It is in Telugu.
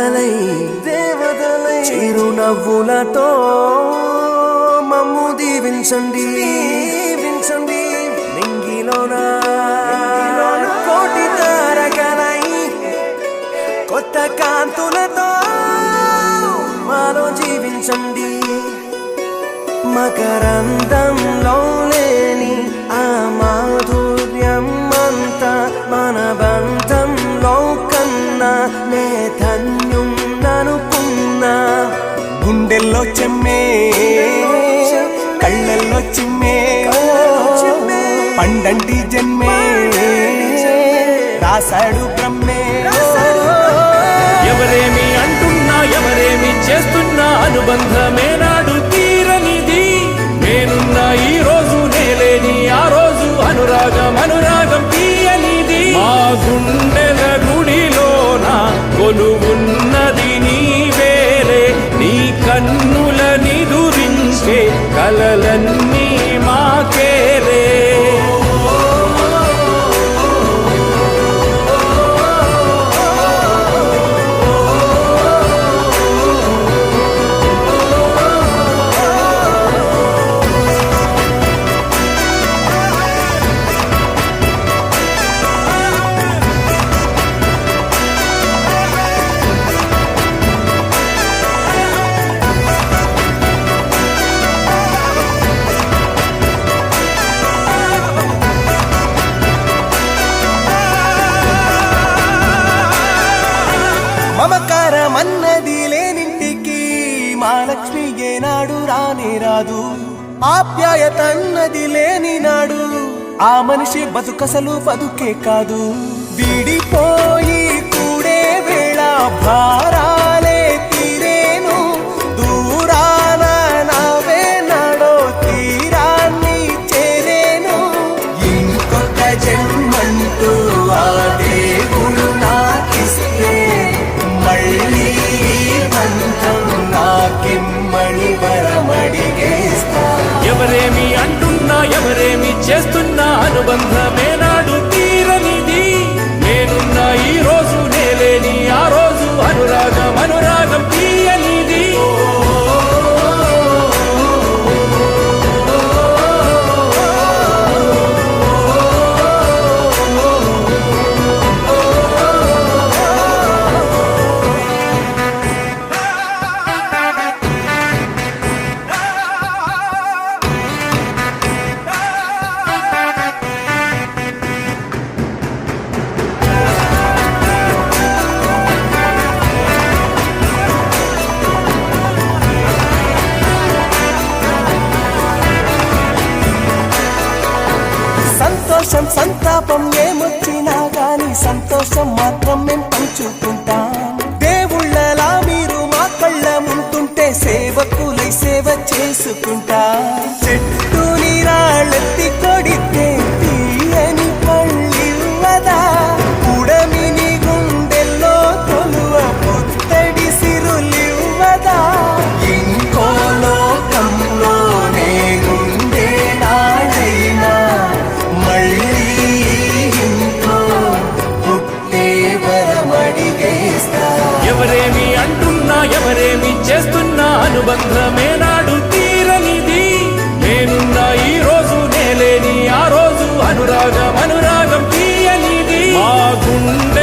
దేవతలై చిరునవ్వులతో మమ్ము దీవించండి నింగిలోన కోటి తారకలై కొత్త కాంతులతో మాలో జీవించండి మకరందంలో లేని ఆ మాధుర్యం అంతా మన బంధంలో కన్నా నే ధన్యున్ననుకున్నా గుండెల్లో చెమ్మే కళ్ళల్లో చిమ్మే పండంటి జన్మే రాశాడు బ్రహ్మే ఎవరేమి అంటున్నా ఎవరేమి చేస్తున్నా అనుబంధమే నాడు తీరనిది నేనున్న ఈ రోజు నేలేని ఆ రోజు అనురాగం తీయనిది మా గుండెల గుడిలోన కొలువున్నది నీవేలే నీ కన్నుల నిదురించే కలలన్నీ మాకేలే మమకారమన్నది లేనింటికి మహాలక్ష్మి ఏనాడు రానే రాదు ఆప్యాయతన్నది లేని నాడు ఆ మనిషి బతుకసలు బతుకే కాదు విడిపోయి కూడే వేళ భారాలే తీరేను దూరాన నావే నాడో తీరాన్ని చేరేను ఇంకొక జన్మంటూ ఆ దేవుడు నాకిస్తే మళ్ళీ బంధం నాకిమ్మని వరమడిగేస్తా ఎవరేమి అంటున్నా ఎవరేమి చేస్తున్నా అనుబంధమే నాడు తీరనిది నేనున్న ఈ రోజు నేలేని ఆ రోజు అనురాగం తీయనిది సంతోషం సంతాపం ఏమొచ్చినా గాని సంతోషం మాత్రం మేం పంచుకుంటాం దేవుళ్ళలా మీరు మా కళ్ళ ముంటుంటే సేవకులై సేవ చేసుకుంటా చెట్టు నీరాళ్ళెత్తి కొడితే తీయని పళ్ళివ్వదా ఉడమిని గుండెల్లో తొలువ పుత్తడి సిరులివ్వదా ఇంకో లోకంలోనే గుండె నాడైనా మళ్ళీ ఇంకో పుట్టే వరమడిగేస్తా ఎవరేమి అంటున్నా ఎవరేమి చేస్తున్నా అనుబంధమే నాడు తీరనిది నేనున్న ఈ రోజు నేలేని ఆ రోజు అనురాగం తీయనిది మా గుండె